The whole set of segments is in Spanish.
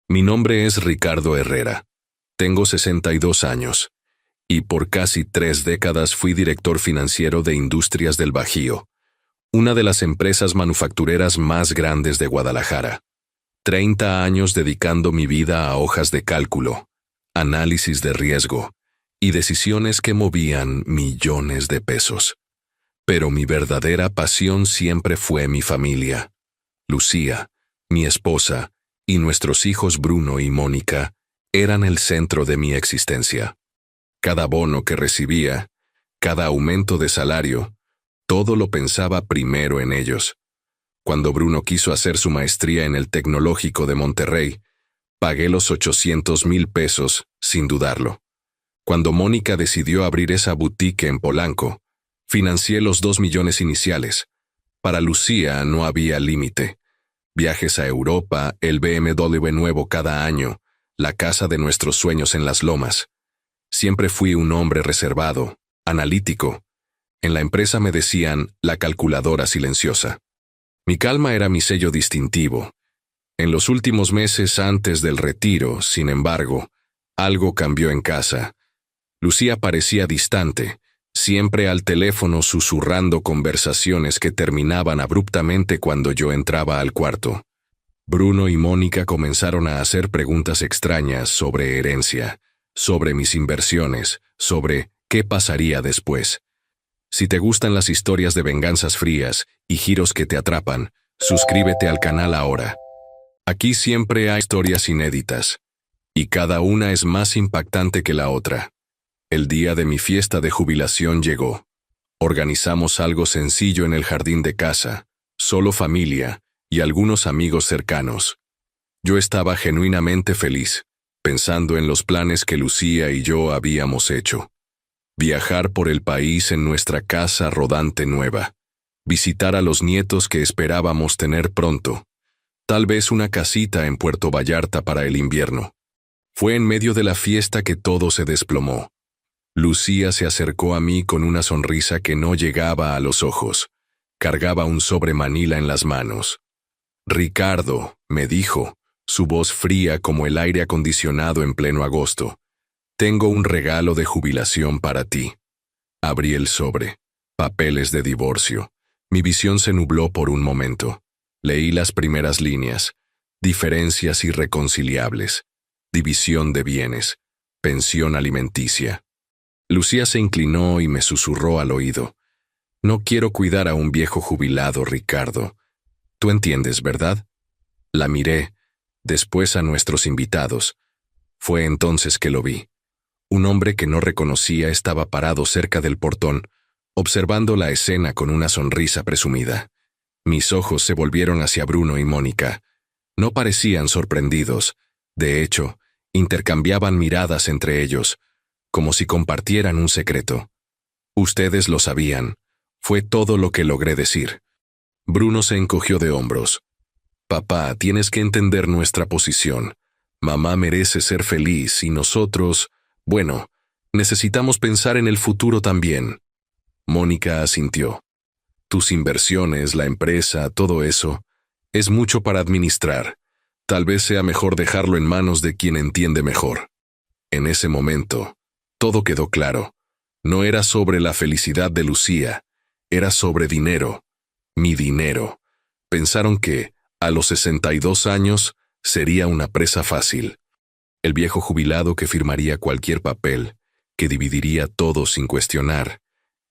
Mi nombre es Ricardo Herrera. Tengo 62 años. Y por casi 3 décadas fui director financiero de Industrias del Bajío, una de las empresas manufactureras más grandes de Guadalajara. 30 años dedicando mi vida a hojas de cálculo, análisis de riesgo y decisiones que movían millones de pesos. Pero mi verdadera pasión siempre fue mi familia. Lucía, mi esposa, y nuestros hijos Bruno y Mónica eran el centro de mi existencia. Cada bono que recibía, cada aumento de salario, todo lo pensaba primero en ellos. Cuando Bruno quiso hacer su maestría en el Tecnológico de Monterrey, pagué los 800,000 pesos sin dudarlo. Cuando Mónica decidió abrir esa boutique en Polanco, financié los 2 millones iniciales. Para Lucía no había límite. Viajes a Europa, el BMW nuevo cada año, la casa de nuestros sueños en las Lomas. Siempre fui un hombre reservado, analítico. En la empresa me decían la calculadora silenciosa. Mi calma era mi sello distintivo. En los últimos meses antes del retiro, sin embargo, algo cambió en casa. Lucía parecía distante, siempre al teléfono susurrando conversaciones que terminaban abruptamente cuando yo entraba al cuarto. Bruno y Mónica comenzaron a hacer preguntas extrañas sobre herencia, sobre mis inversiones, sobre qué pasaría después. Si te gustan las historias de venganzas frías y giros que te atrapan, suscríbete al canal ahora. Aquí siempre hay historias inéditas, y cada una es más impactante que la otra. El día de mi fiesta de jubilación llegó. Organizamos algo sencillo en el jardín de casa, solo familia y algunos amigos cercanos. Yo estaba genuinamente feliz, pensando en los planes que Lucía y yo habíamos hecho. Viajar por el país en nuestra casa rodante nueva, visitar a los nietos que esperábamos tener pronto, tal vez una casita en Puerto Vallarta para el invierno. Fue en medio de la fiesta que todo se desplomó. Lucía se acercó a mí con una sonrisa que no llegaba a los ojos. Cargaba un sobre Manila en las manos. «Ricardo», me dijo, su voz fría como el aire acondicionado en pleno agosto. «Tengo un regalo de jubilación para ti». Abrí el sobre. Papeles de divorcio. Mi visión se nubló por un momento. Leí las primeras líneas. Diferencias irreconciliables. División de bienes. Pensión alimenticia. Lucía se inclinó y me susurró al oído. «No quiero cuidar a un viejo jubilado, Ricardo. Tú entiendes, ¿verdad?» La miré, después a nuestros invitados. Fue entonces que lo vi. Un hombre que no reconocía estaba parado cerca del portón, observando la escena con una sonrisa presumida. Mis ojos se volvieron hacia Bruno y Mónica. No parecían sorprendidos. De hecho, intercambiaban miradas entre ellos, como si compartieran un secreto. «Ustedes lo sabían», fue todo lo que logré decir. Bruno se encogió de hombros. «Papá, tienes que entender nuestra posición. Mamá merece ser feliz y nosotros, bueno, necesitamos pensar en el futuro también». Mónica asintió. «Tus inversiones, la empresa, todo eso, es mucho para administrar. Tal vez sea mejor dejarlo en manos de quien entiende mejor». En ese momento, todo quedó claro. No era sobre la felicidad de Lucía, era sobre dinero. Mi dinero. Pensaron que, a los 62 años, sería una presa fácil. El viejo jubilado que firmaría cualquier papel, que dividiría todo sin cuestionar,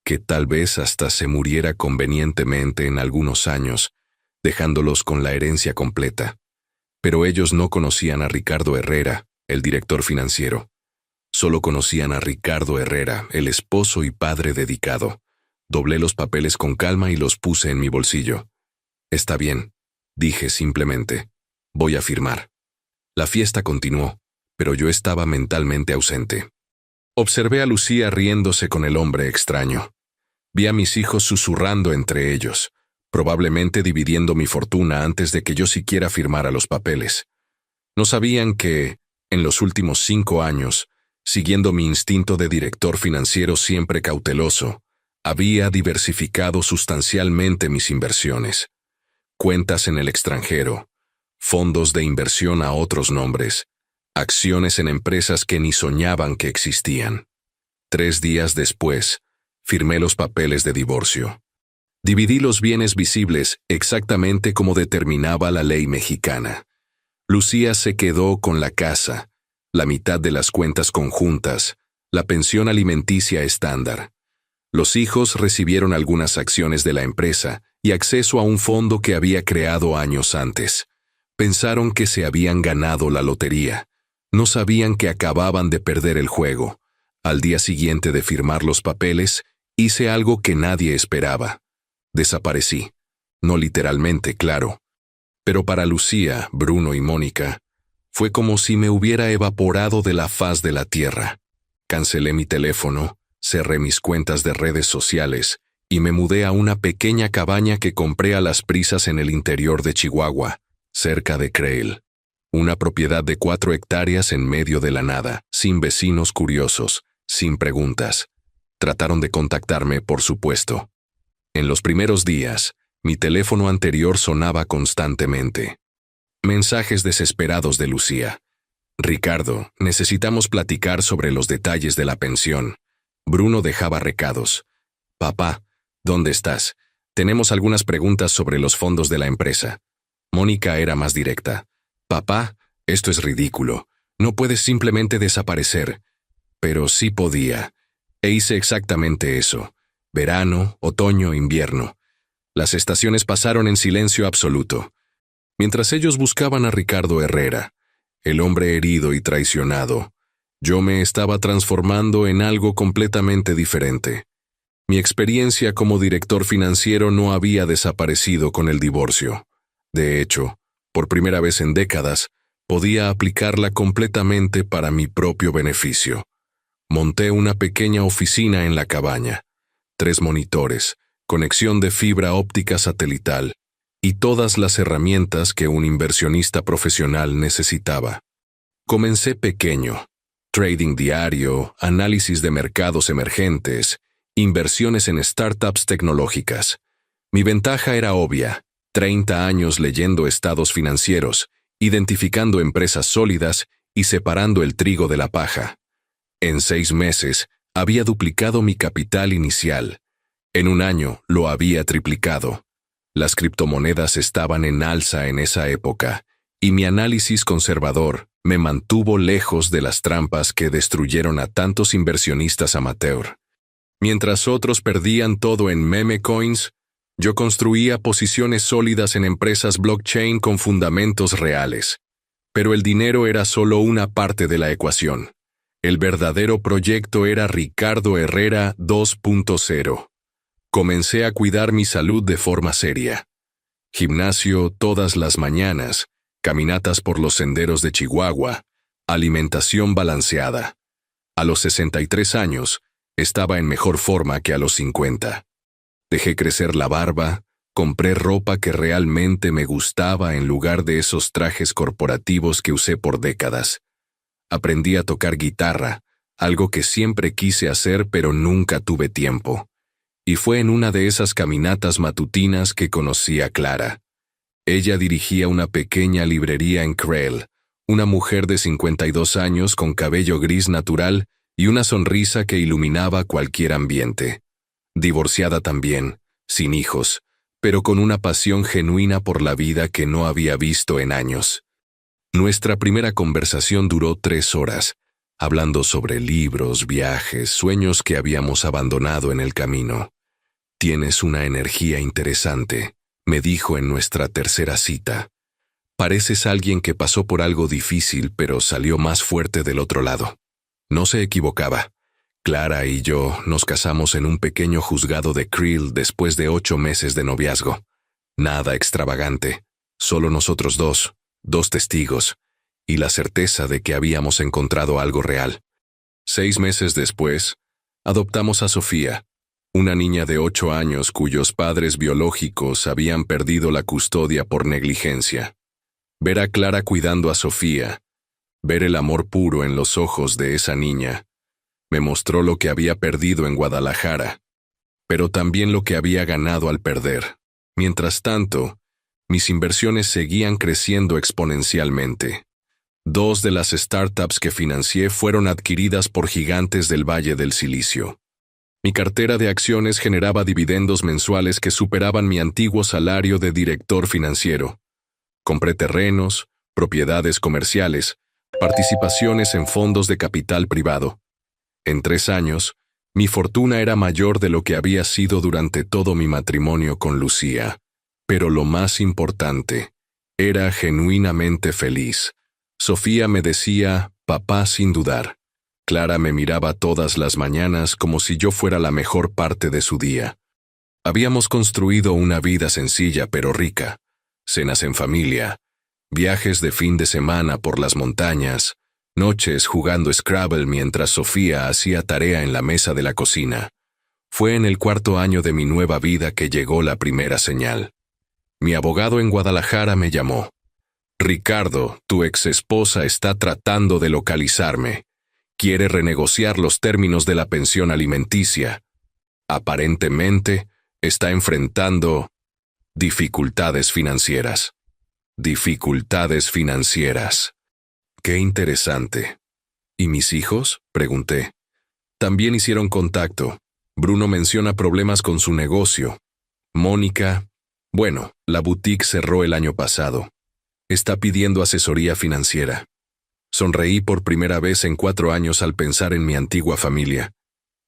que tal vez hasta se muriera convenientemente en algunos años, dejándolos con la herencia completa. Pero ellos no conocían a Ricardo Herrera, el director financiero. Solo conocían a Ricardo Herrera, el esposo y padre dedicado. Doblé los papeles con calma y los puse en mi bolsillo. «Está bien», dije simplemente. «Voy a firmar». La fiesta continuó, pero yo estaba mentalmente ausente. Observé a Lucía riéndose con el hombre extraño. Vi a mis hijos susurrando entre ellos, probablemente dividiendo mi fortuna antes de que yo siquiera firmara los papeles. No sabían que, en los últimos 5 años, siguiendo mi instinto de director financiero siempre cauteloso, había diversificado sustancialmente mis inversiones. Cuentas en el extranjero, fondos de inversión a otros nombres, acciones en empresas que ni soñaban que existían. 3 días después, firmé los papeles de divorcio. Dividí los bienes visibles exactamente como determinaba la ley mexicana. Lucía se quedó con la casa, la mitad de las cuentas conjuntas, la pensión alimenticia estándar. Los hijos recibieron algunas acciones de la empresa y acceso a un fondo que había creado años antes. Pensaron que se habían ganado la lotería. No sabían que acababan de perder el juego. Al día siguiente de firmar los papeles, hice algo que nadie esperaba. Desaparecí. No literalmente, claro. Pero para Lucía, Bruno y Mónica, fue como si me hubiera evaporado de la faz de la tierra. Cancelé mi teléfono, cerré mis cuentas de redes sociales y me mudé a una pequeña cabaña que compré a las prisas en el interior de Chihuahua, cerca de Creil. Una propiedad de 4 hectáreas en medio de la nada, sin vecinos curiosos, sin preguntas. Trataron de contactarme, por supuesto. En los primeros días, mi teléfono anterior sonaba constantemente. Mensajes desesperados de Lucía. Ricardo, necesitamos platicar sobre los detalles de la pensión. Bruno dejaba recados. Papá, ¿dónde estás? Tenemos algunas preguntas sobre los fondos de la empresa. Mónica era más directa. Papá, esto es ridículo. No puedes simplemente desaparecer. Pero sí podía. E hice exactamente eso. Verano, otoño, invierno. Las estaciones pasaron en silencio absoluto. Mientras ellos buscaban a Ricardo Herrera, el hombre herido y traicionado, yo me estaba transformando en algo completamente diferente. Mi experiencia como director financiero no había desaparecido con el divorcio. De hecho, por primera vez en décadas, podía aplicarla completamente para mi propio beneficio. Monté una pequeña oficina en la cabaña, 3 monitores, conexión de fibra óptica satelital y todas las herramientas que un inversionista profesional necesitaba. Comencé pequeño: trading diario, análisis de mercados emergentes, inversiones en startups tecnológicas. Mi ventaja era obvia: 30 años leyendo estados financieros, identificando empresas sólidas y separando el trigo de la paja. En 6 meses, había duplicado mi capital inicial. En 1 año, lo había triplicado. Las criptomonedas estaban en alza en esa época, y mi análisis conservador me mantuvo lejos de las trampas que destruyeron a tantos inversionistas amateur. Mientras otros perdían todo en meme coins, yo construía posiciones sólidas en empresas blockchain con fundamentos reales. Pero el dinero era solo una parte de la ecuación. El verdadero proyecto era Ricardo Herrera 2.0. Comencé a cuidar mi salud de forma seria. Gimnasio todas las mañanas, caminatas por los senderos de Chihuahua, alimentación balanceada. A los 63 años, estaba en mejor forma que a los 50. Dejé crecer la barba, compré ropa que realmente me gustaba en lugar de esos trajes corporativos que usé por décadas. Aprendí a tocar guitarra, algo que siempre quise hacer pero nunca tuve tiempo. Y fue en una de esas caminatas matutinas que conocí a Clara. Ella dirigía una pequeña librería en Creil, una mujer de 52 años con cabello gris natural y una sonrisa que iluminaba cualquier ambiente. Divorciada también, sin hijos, pero con una pasión genuina por la vida que no había visto en años. Nuestra primera conversación duró 3 horas, hablando sobre libros, viajes, sueños que habíamos abandonado en el camino. «Tienes una energía interesante», me dijo en nuestra tercera cita. «Pareces alguien que pasó por algo difícil pero salió más fuerte del otro lado». No se equivocaba. Clara y yo nos casamos en un pequeño juzgado de Creil después de 8 meses de noviazgo. Nada extravagante, solo nosotros dos testigos, y la certeza de que habíamos encontrado algo real. 6 meses después, adoptamos a Sofía, una niña de 8 años cuyos padres biológicos habían perdido la custodia por negligencia. Ver a Clara cuidando a Sofía, ver el amor puro en los ojos de esa niña, me mostró lo que había perdido en Guadalajara, pero también lo que había ganado al perder. Mientras tanto, Mis inversiones seguían creciendo exponencialmente. 2 de las startups que financié fueron adquiridas por gigantes del Valle del Silicio. Mi cartera de acciones generaba dividendos mensuales que superaban mi antiguo salario de director financiero. Compré terrenos, propiedades comerciales, participaciones en fondos de capital privado. En 3 años, mi fortuna era mayor de lo que había sido durante todo mi matrimonio con Lucía. Pero lo más importante, era genuinamente feliz. Sofía me decía, papá sin dudar. Clara me miraba todas las mañanas como si yo fuera la mejor parte de su día. Habíamos construido una vida sencilla pero rica. Cenas en familia, viajes de fin de semana por las montañas, noches jugando Scrabble mientras Sofía hacía tarea en la mesa de la cocina. Fue en el 4.º año de mi nueva vida que llegó la primera señal. Mi abogado en Guadalajara me llamó. Ricardo, tu exesposa está tratando de localizarme. Quiere renegociar los términos de la pensión alimenticia. Aparentemente, está enfrentando dificultades financieras. Dificultades financieras. Qué interesante. ¿Y mis hijos?, pregunté. También hicieron contacto. Bruno menciona problemas con su negocio. Mónica, bueno, la boutique cerró el año pasado. Está pidiendo asesoría financiera. Sonreí por primera vez en 4 años al pensar en mi antigua familia.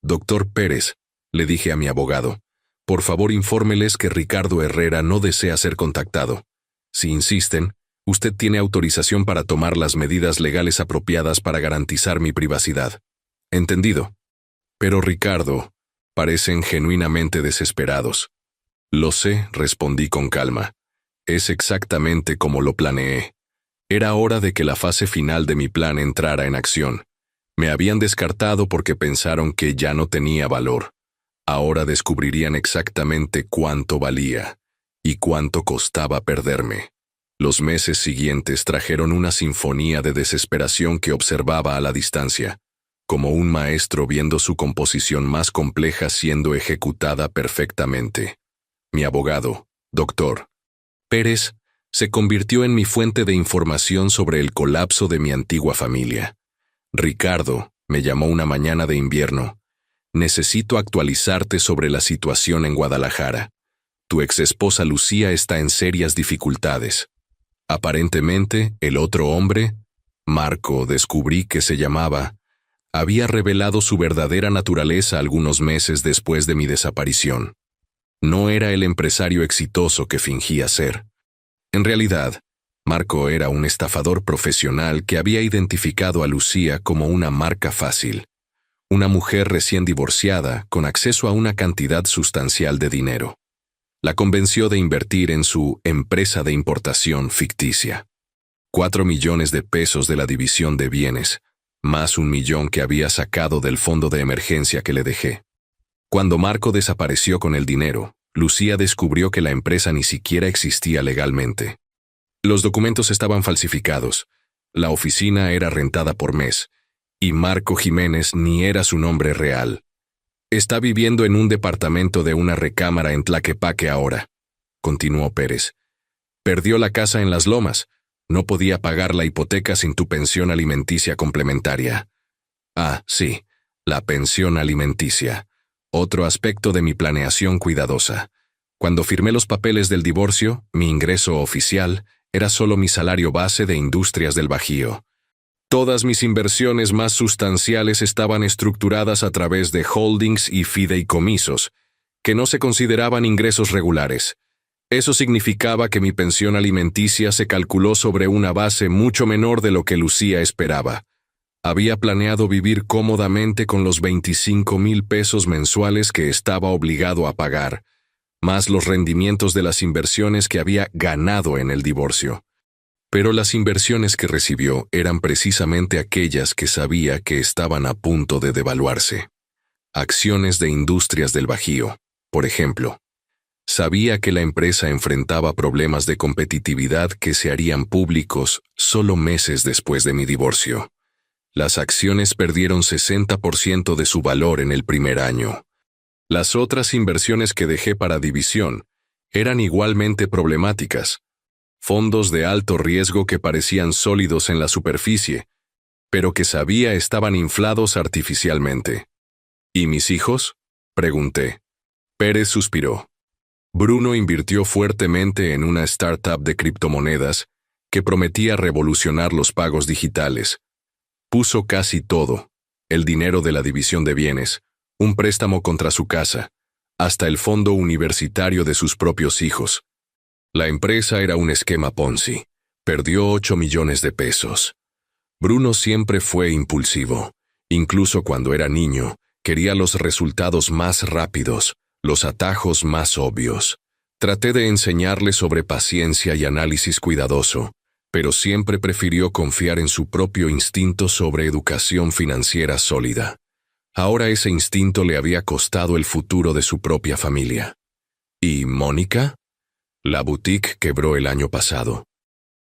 Doctor Pérez, le dije a mi abogado, por favor infórmeles que Ricardo Herrera no desea ser contactado. Si insisten, usted tiene autorización para tomar las medidas legales apropiadas para garantizar mi privacidad. Entendido. Pero Ricardo, parecen genuinamente desesperados. Lo sé, respondí con calma. Es exactamente como lo planeé. Era hora de que la fase final de mi plan entrara en acción. Me habían descartado porque pensaron que ya no tenía valor. Ahora descubrirían exactamente cuánto valía y cuánto costaba perderme. Los meses siguientes trajeron una sinfonía de desesperación que observaba a la distancia, como un maestro viendo su composición más compleja siendo ejecutada perfectamente. Mi abogado, Dr. Pérez, se convirtió en mi fuente de información sobre el colapso de mi antigua familia. Ricardo, me llamó una mañana de invierno. Necesito actualizarte sobre la situación en Guadalajara. Tu exesposa Lucía está en serias dificultades. Aparentemente, el otro hombre, Marco, descubrí que se llamaba, había revelado su verdadera naturaleza algunos meses después de mi desaparición. No era el empresario exitoso que fingía ser. En realidad, Marco era un estafador profesional que había identificado a Lucía como una marca fácil, una mujer recién divorciada con acceso a una cantidad sustancial de dinero. La convenció de invertir en su empresa de importación ficticia. 4 millones de pesos de la división de bienes, más 1 millón que había sacado del fondo de emergencia que le dejé. Cuando Marco desapareció con el dinero, Lucía descubrió que la empresa ni siquiera existía legalmente. Los documentos estaban falsificados, la oficina era rentada por mes, y Marco Jiménez ni era su nombre real. Está viviendo en un departamento de una recámara en Tlaquepaque ahora, continuó Pérez. Perdió la casa en Las Lomas. No podía pagar la hipoteca sin tu pensión alimenticia complementaria. Ah, sí, la pensión alimenticia. Otro aspecto de mi planeación cuidadosa. Cuando firmé los papeles del divorcio, mi ingreso oficial era solo mi salario base de Industrias del Bajío. Todas mis inversiones más sustanciales estaban estructuradas a través de holdings y fideicomisos, que no se consideraban ingresos regulares. Eso significaba que mi pensión alimenticia se calculó sobre una base mucho menor de lo que Lucía esperaba. Había planeado vivir cómodamente con los 25,000 pesos mensuales que estaba obligado a pagar, más los rendimientos de las inversiones que había ganado en el divorcio. Pero las inversiones que recibió eran precisamente aquellas que sabía que estaban a punto de devaluarse. Acciones de Industrias del Bajío, por ejemplo. Sabía que la empresa enfrentaba problemas de competitividad que se harían públicos solo meses después de mi divorcio. Las acciones perdieron 60% de su valor en el primer año. Las otras inversiones que dejé para división eran igualmente problemáticas, Fondos de alto riesgo que parecían sólidos en la superficie, pero que sabía estaban inflados artificialmente. ¿Y mis hijos?, pregunté. Pérez suspiró. Bruno invirtió fuertemente en una startup de criptomonedas que prometía revolucionar los pagos digitales. Puso casi todo, el dinero de la división de bienes, un préstamo contra su casa, hasta el fondo universitario de sus propios hijos. La empresa era un esquema Ponzi. Perdió 8 millones de pesos. Bruno siempre fue impulsivo. Incluso cuando era niño, quería los resultados más rápidos, los atajos más obvios. Traté de enseñarle sobre paciencia y análisis cuidadoso, pero siempre prefirió confiar en su propio instinto sobre educación financiera sólida. Ahora ese instinto le había costado el futuro de su propia familia. ¿Y Mónica? La boutique quebró el año pasado.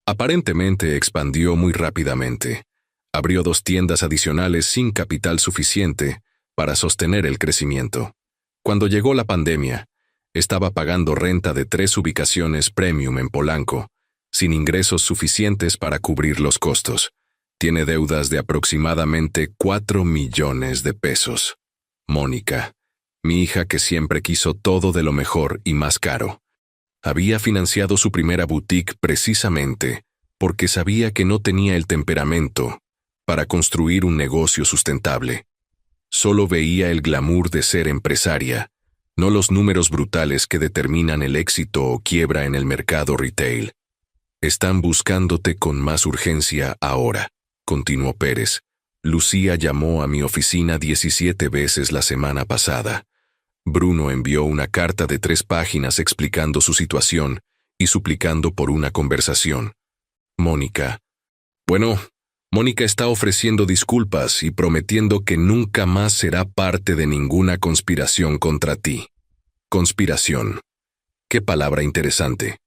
Aparentemente expandió muy rápidamente. Abrió 2 tiendas adicionales sin capital suficiente para sostener el crecimiento. Cuando llegó la pandemia, estaba pagando renta de 3 ubicaciones premium en Polanco, sin ingresos suficientes para cubrir los costos. Tiene deudas de aproximadamente 4 millones de pesos. Mónica, mi hija que siempre quiso todo de lo mejor y más caro. Había financiado su primera boutique precisamente porque sabía que no tenía el temperamento para construir un negocio sustentable. Solo veía el glamour de ser empresaria, no los números brutales que determinan el éxito o quiebra en el mercado retail. Están buscándote con más urgencia ahora, continuó Pérez. Lucía llamó a mi oficina 17 veces la semana pasada. Bruno envió una carta de 3 páginas explicando su situación y suplicando por una conversación. Mónica. Bueno, Mónica está ofreciendo disculpas y prometiendo que nunca más será parte de ninguna conspiración contra ti. Conspiración. Qué palabra interesante.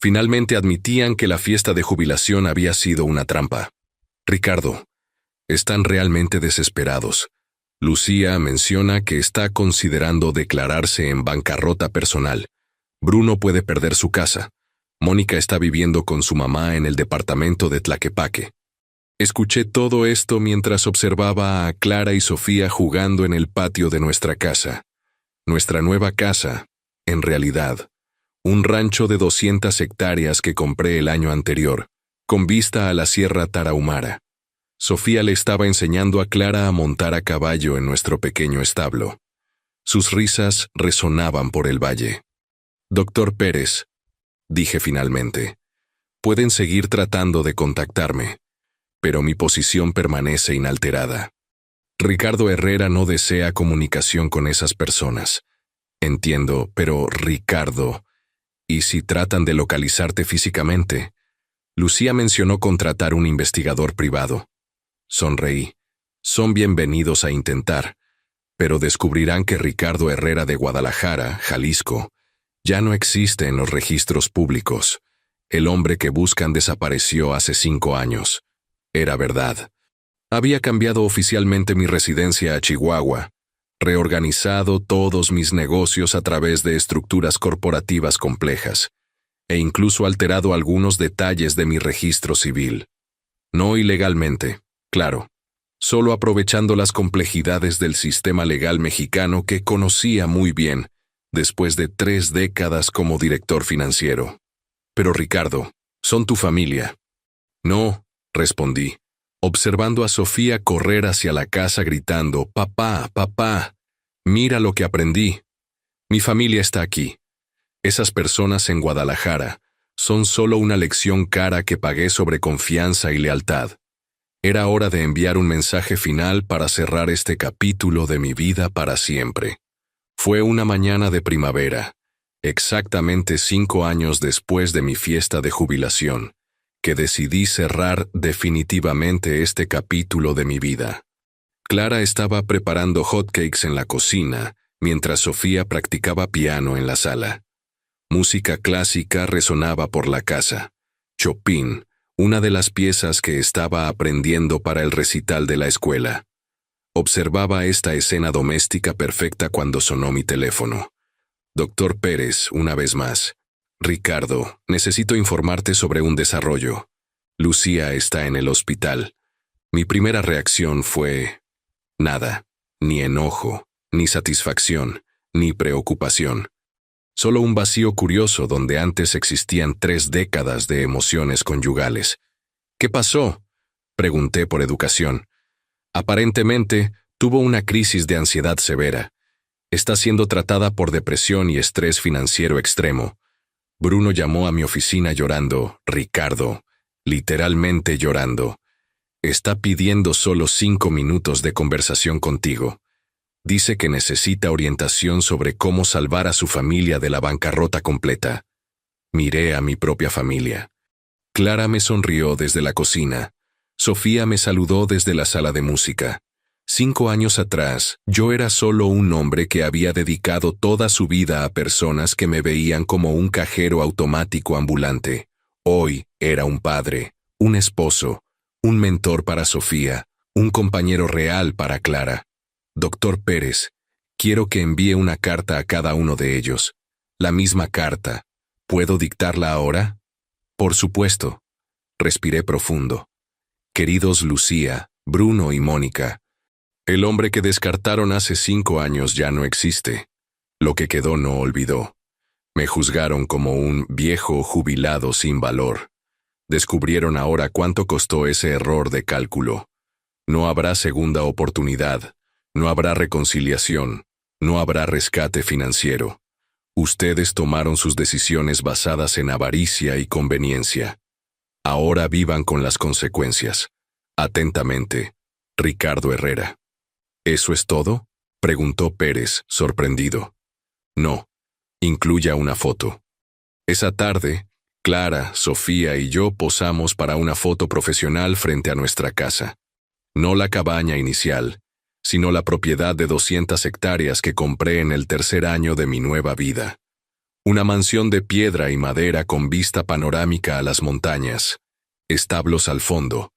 Finalmente admitían que la fiesta de jubilación había sido una trampa. Ricardo, están realmente desesperados. Lucía menciona que está considerando declararse en bancarrota personal. Bruno puede perder su casa. Mónica está viviendo con su mamá en el departamento de Tlaquepaque. Escuché todo esto mientras observaba a Clara y Sofía jugando en el patio de nuestra casa. Nuestra nueva casa, en realidad, un rancho de 200 hectáreas que compré el año anterior, con vista a la Sierra Tarahumara. Sofía le estaba enseñando a Clara a montar a caballo en nuestro pequeño establo. Sus risas resonaban por el valle. Doctor Pérez, dije finalmente, pueden seguir tratando de contactarme, pero mi posición permanece inalterada. Ricardo Herrera no desea comunicación con esas personas. Entiendo, pero Ricardo, ¿y si tratan de localizarte físicamente? Lucía mencionó contratar un investigador privado. Sonreí. Son bienvenidos a intentar, pero descubrirán que Ricardo Herrera de Guadalajara, Jalisco, ya no existe en los registros públicos. El hombre que buscan desapareció hace 5 años. Era verdad. Había cambiado oficialmente mi residencia a Chihuahua, reorganizado todos mis negocios a través de estructuras corporativas complejas, e incluso alterado algunos detalles de mi registro civil. No ilegalmente, claro, solo aprovechando las complejidades del sistema legal mexicano que conocía muy bien, después de 3 décadas como director financiero. Pero Ricardo, son tu familia. No, respondí, observando a Sofía correr hacia la casa gritando, «Papá, papá, mira lo que aprendí. Mi familia está aquí. Esas personas en Guadalajara son solo una lección cara que pagué sobre confianza y lealtad. Era hora de enviar un mensaje final para cerrar este capítulo de mi vida para siempre. Fue una mañana de primavera, exactamente 5 años después de mi fiesta de jubilación, que decidí cerrar definitivamente este capítulo de mi vida. Clara estaba preparando hotcakes en la cocina, mientras Sofía practicaba piano en la sala. Música clásica resonaba por la casa. Chopin, una de las piezas que estaba aprendiendo para el recital de la escuela. Observaba esta escena doméstica perfecta cuando sonó mi teléfono. Doctor Pérez, una vez más. Ricardo, necesito informarte sobre un desarrollo. Lucía está en el hospital. Mi primera reacción fue nada, ni enojo, ni satisfacción, ni preocupación. Solo un vacío curioso donde antes existían 3 décadas de emociones conyugales. ¿Qué pasó?, pregunté por educación. Aparentemente, tuvo una crisis de ansiedad severa. Está siendo tratada por depresión y estrés financiero extremo. Bruno llamó a mi oficina llorando, Ricardo, literalmente llorando. Está pidiendo solo 5 minutos de conversación contigo. Dice que necesita orientación sobre cómo salvar a su familia de la bancarrota completa. Miré a mi propia familia. Clara me sonrió desde la cocina. Sofía me saludó desde la sala de música. 5 años atrás, yo era solo un hombre que había dedicado toda su vida a personas que me veían como un cajero automático ambulante. Hoy era un padre, un esposo, un mentor para Sofía, un compañero real para Clara. Doctor Pérez, quiero que envíe una carta a cada uno de ellos. La misma carta. ¿Puedo dictarla ahora? Por supuesto. Respiré profundo. Queridos Lucía, Bruno y Mónica, el hombre que descartaron hace 5 años ya no existe. Lo que quedó no olvidó. Me juzgaron como un viejo jubilado sin valor. Descubrieron ahora cuánto costó ese error de cálculo. No habrá segunda oportunidad. No habrá reconciliación, no habrá rescate financiero. Ustedes tomaron sus decisiones basadas en avaricia y conveniencia. Ahora vivan con las consecuencias. Atentamente, Ricardo Herrera. ¿Eso es todo?, preguntó Pérez, sorprendido. No, incluya una foto. Esa tarde, Clara, Sofía y yo posamos para una foto profesional frente a nuestra casa. No la cabaña inicial, sino la propiedad de 200 hectáreas que compré en el 3er año de mi nueva vida. Una mansión de piedra y madera con vista panorámica a las montañas, establos al fondo,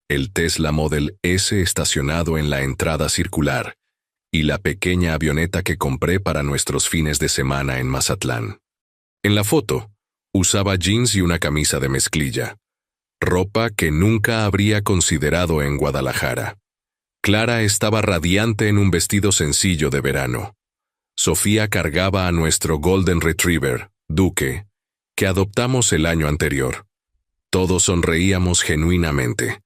el Tesla Model S estacionado en la entrada circular, y la pequeña avioneta que compré para nuestros fines de semana en Mazatlán. En la foto, usaba jeans y una camisa de mezclilla, ropa que nunca habría considerado en Guadalajara. Clara estaba radiante en un vestido sencillo de verano. Sofía cargaba a nuestro Golden Retriever, Duque, que adoptamos el año anterior. Todos sonreíamos genuinamente.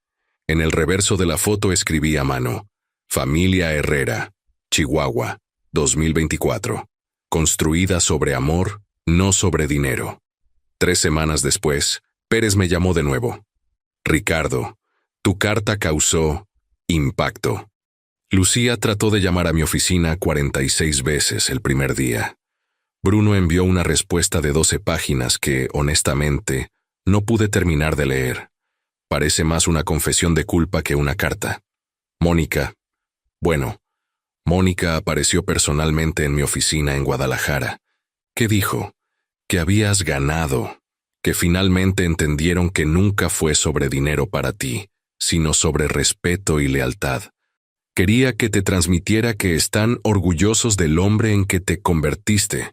En el reverso de la foto escribí a mano: Familia Herrera, Chihuahua, 2024. Construida sobre amor, no sobre dinero. 3 semanas después, Pérez me llamó de nuevo. Ricardo, tu carta causó impacto. Lucía trató de llamar a mi oficina 46 veces el primer día. Bruno envió una respuesta de 12 páginas que, honestamente, no pude terminar de leer. Parece más una confesión de culpa que una carta. Mónica apareció personalmente en mi oficina en Guadalajara. ¿Qué dijo? Que habías ganado, que finalmente entendieron que nunca fue sobre dinero para ti, sino sobre respeto y lealtad. Quería que te transmitiera que están orgullosos del hombre en que te convertiste,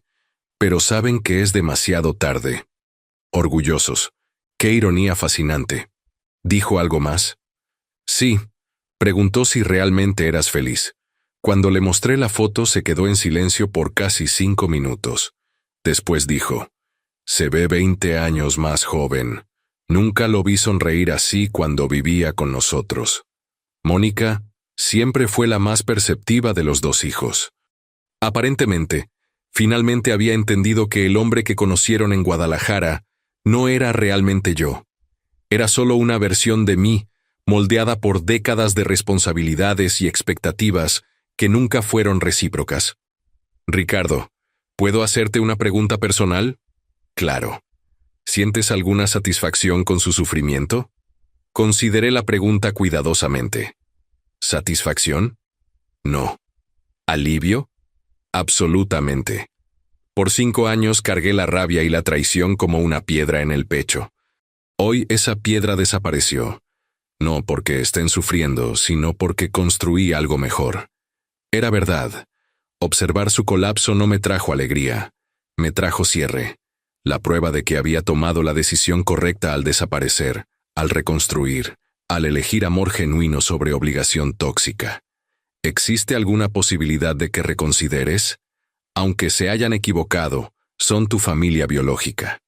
pero saben que es demasiado tarde. Orgullosos. Qué ironía fascinante. ¿Dijo algo más? Sí. Preguntó si realmente eras feliz. Cuando le mostré la foto se quedó en silencio por casi 5 minutos. Después dijo: se ve 20 años más joven. Nunca lo vi sonreír así cuando vivía con nosotros. Mónica siempre fue la más perceptiva de los 2 hijos. Aparentemente, finalmente había entendido que el hombre que conocieron en Guadalajara no era realmente yo. Era solo una versión de mí, moldeada por décadas de responsabilidades y expectativas que nunca fueron recíprocas. Ricardo, ¿puedo hacerte una pregunta personal? Claro. ¿Sientes alguna satisfacción con su sufrimiento? Consideré la pregunta cuidadosamente. ¿Satisfacción? No. ¿Alivio? Absolutamente. Por 5 años cargué la rabia y la traición como una piedra en el pecho. Hoy esa piedra desapareció. No porque estén sufriendo, sino porque construí algo mejor. Era verdad. Observar su colapso no me trajo alegría. Me trajo cierre. la prueba de que había tomado la decisión correcta al desaparecer, al reconstruir, al elegir amor genuino sobre obligación tóxica. ¿Existe alguna posibilidad de que reconsideres? Aunque se hayan equivocado, son tu familia biológica.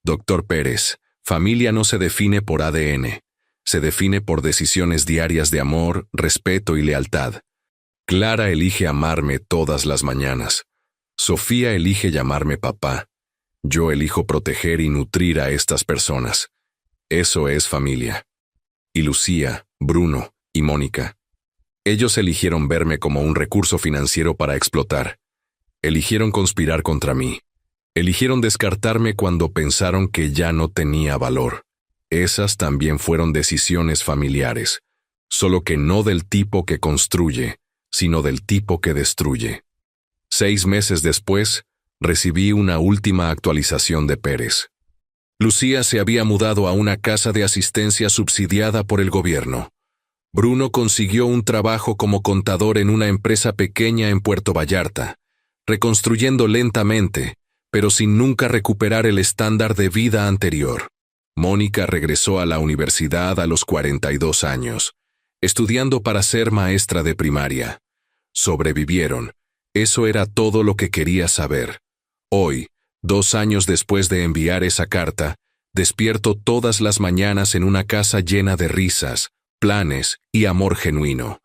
Dr. Pérez, familia no se define por ADN, se define por decisiones diarias de amor, respeto y lealtad. Clara elige amarme todas las mañanas. Sofía elige llamarme papá. Yo elijo proteger y nutrir a estas personas. Eso es familia. Y Lucía, Bruno y Mónica. Ellos eligieron verme como un recurso financiero para explotar. Eligieron conspirar contra mí. Eligieron descartarme cuando pensaron que ya no tenía valor. Esas también fueron decisiones familiares, solo que no del tipo que construye, sino del tipo que destruye. 6 meses después, recibí una última actualización de Pérez. Lucía se había mudado a una casa de asistencia subsidiada por el gobierno. Bruno consiguió un trabajo como contador en una empresa pequeña en Puerto Vallarta, reconstruyendo lentamente, pero sin nunca recuperar el estándar de vida anterior. Mónica regresó a la universidad a los 42 años, estudiando para ser maestra de primaria. Sobrevivieron. Eso era todo lo que quería saber. Hoy, 2 años después de enviar esa carta, despierto todas las mañanas en una casa llena de risas, planes y amor genuino.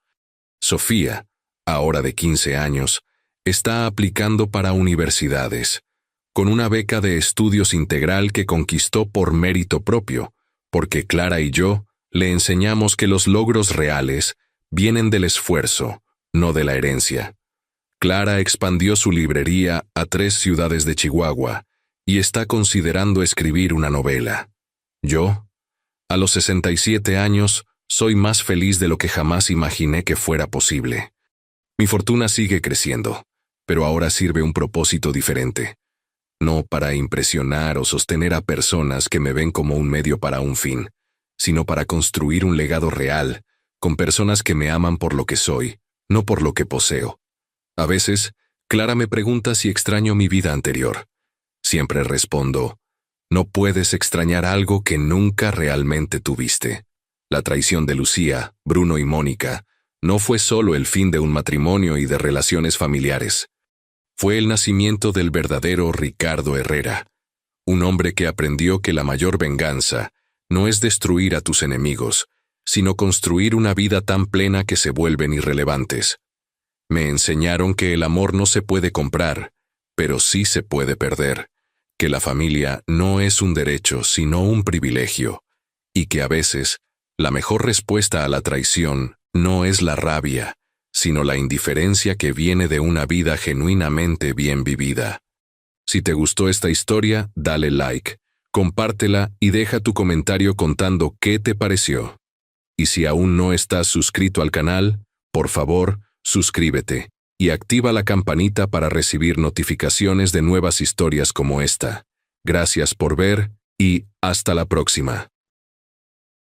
Sofía, ahora de 15 años, está aplicando para universidades, con una beca de estudios integral que conquistó por mérito propio, porque Clara y yo le enseñamos que los logros reales vienen del esfuerzo, no de la herencia. Clara expandió su librería a 3 ciudades de Chihuahua y está considerando escribir una novela. Yo, a los 67 años, soy más feliz de lo que jamás imaginé que fuera posible. Mi fortuna sigue creciendo, pero ahora sirve un propósito diferente. No para impresionar o sostener a personas que me ven como un medio para un fin, sino para construir un legado real, con personas que me aman por lo que soy, no por lo que poseo. A veces, Clara me pregunta si extraño mi vida anterior. Siempre respondo, no puedes extrañar algo que nunca realmente tuviste. La traición de Lucía, Bruno y Mónica no fue solo el fin de un matrimonio y de relaciones familiares. Fue el nacimiento del verdadero Ricardo Herrera, un hombre que aprendió que la mayor venganza no es destruir a tus enemigos, sino construir una vida tan plena que se vuelven irrelevantes. Me enseñaron que el amor no se puede comprar, pero sí se puede perder, que la familia no es un derecho sino un privilegio, y que a veces la mejor respuesta a la traición no es la rabia, sino la indiferencia que viene de una vida genuinamente bien vivida. Si te gustó esta historia, dale like, compártela y deja tu comentario contando qué te pareció. Y si aún no estás suscrito al canal, por favor, suscríbete y activa la campanita para recibir notificaciones de nuevas historias como esta. Gracias por ver y hasta la próxima.